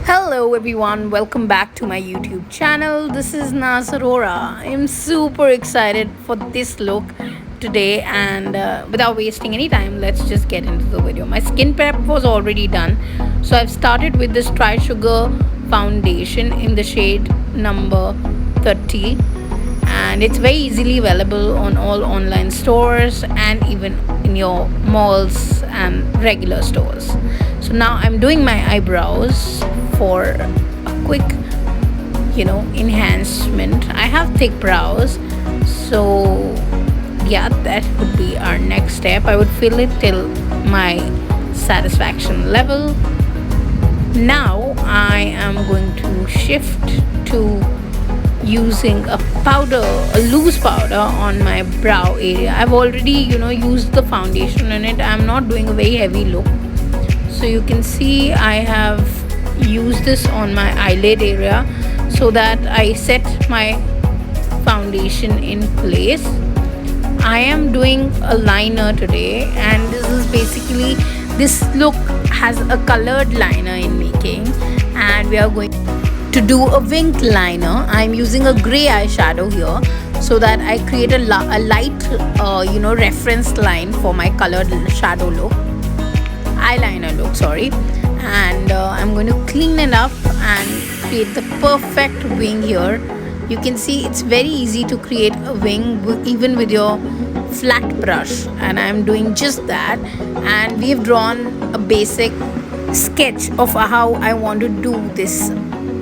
Hello everyone, welcome back to my YouTube channel. This is Naaz Arora. I'm super excited for this look today, and without wasting any time, let's just get into the video. My skin prep was already done, so I've started with this Tri Sugar foundation in the shade number 30, and it's very easily available on all online stores and even in your malls and regular stores. So now I'm doing my eyebrows for a quick enhancement. I have thick brows, so yeah, that would be our next step. I would fill it till my satisfaction level. Now I am going to shift to using a loose powder on my brow area. I've already used the foundation in it. I'm not doing a very heavy look, so you can see I have used this on my eyelid area so that I set my foundation in place. I am doing a liner today, and this look has a colored liner in making, and we are going to do a winged liner. I'm using a gray eyeshadow here so that I create a light reference line for my colored eyeliner look, sorry. And I'm going to clean it up and create the perfect wing here. You can see it's very easy to create a wing even with your flat brush, and I'm doing just that. And we've drawn a basic sketch of how I want to do this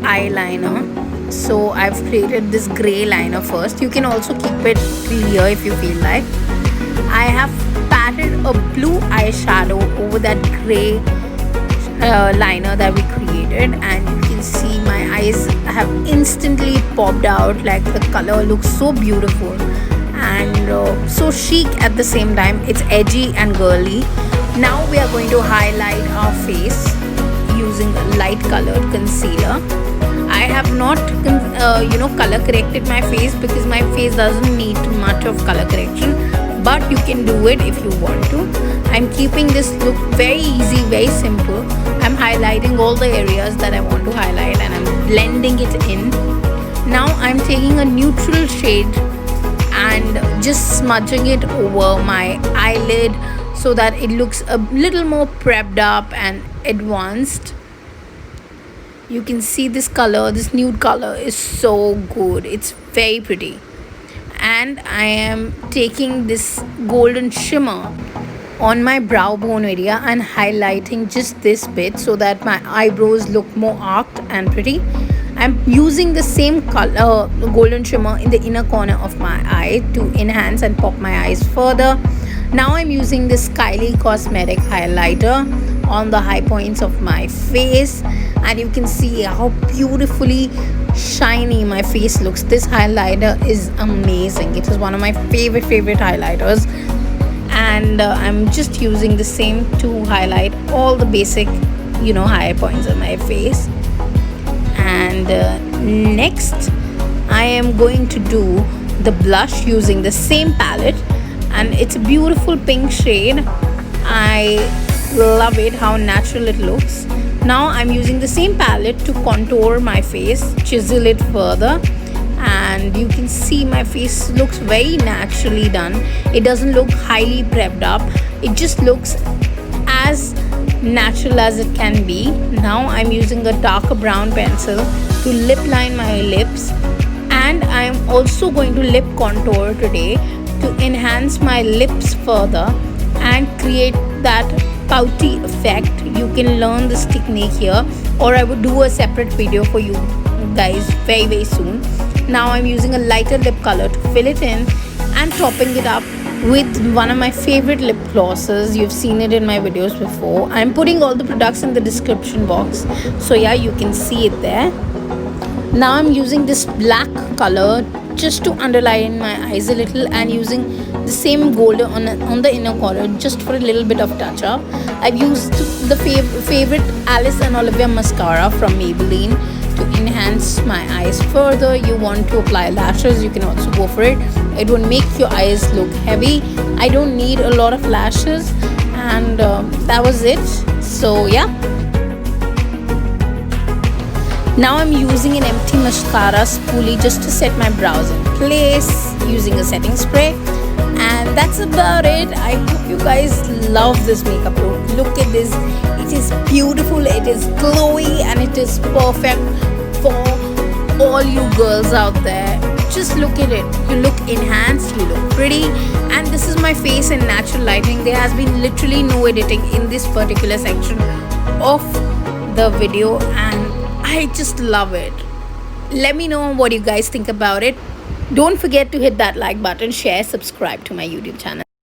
eyeliner. So I've created this gray liner first. You can also keep it clear if you feel like. I have patted a blue eyeshadow over that gray liner that we created, and you can see my eyes have instantly popped out. Like, the color looks so beautiful and so chic at the same time. It's edgy and girly. Now we are going to highlight our face using a light colored concealer. I have not color corrected my face because my face doesn't need much of color correction, but you can do it if you want to. I'm keeping this look very easy, very simple. I'm highlighting all the areas that I want to highlight, and I'm blending it in. Now I'm taking a neutral shade and just smudging it over my eyelid so that it looks a little more prepped up and advanced. You can see this color, this nude color is so good. It's very pretty. And I am taking this golden shimmer on my brow bone area and highlighting just this bit so that my eyebrows look more arched and pretty. I'm using the same color, golden shimmer, in the inner corner of my eye to enhance and pop my eyes further. Now I'm using this Kylie Cosmetic highlighter on the high points of my face, and you can see how beautifully shiny my face looks. This highlighter is amazing. It is one of my favorite highlighters, and I'm just using the same to highlight all the basic high points of my face. And next I am going to do the blush using the same palette, and it's a beautiful pink shade. I love it, how natural it looks. Now I'm using the same palette to contour my face, chisel it further, and you can see my face looks very naturally done. It doesn't look highly prepped up. It just looks as natural as it can be. Now I'm using a darker brown pencil to lip line my lips, and I'm also going to lip contour today to enhance my lips further and create that pouty effect. You can learn this technique here, or I would do a separate video for you guys very soon. Now I'm using a lighter lip color to fill it in and topping it up with one of my favorite lip glosses. You've seen it in my videos before. I'm putting all the products in the description box, so yeah, you can see it there. Now I'm using this black color just to underline my eyes a little, and using the same gold on the inner corner just for a little bit of touch up. I've used the favorite Alice and Olivia mascara from Maybelline to enhance my eyes further. You want to apply lashes, you can also go for it. It won't make your eyes look heavy. I don't need a lot of lashes, and that was it. So yeah, Now I'm using an empty mascara spoolie just to set my brows in place using a setting spray. And that's about it. I hope you guys love this makeup look. Look at this. It is beautiful, it is glowy, and it is perfect for all you girls out there. Just look at it. You look enhanced, you look pretty, and this is my face in natural lighting. There has been literally no editing in this particular section of the video, and I just love it. Let me know what you guys think about it. Don't forget to hit that like button, share, subscribe to my YouTube channel.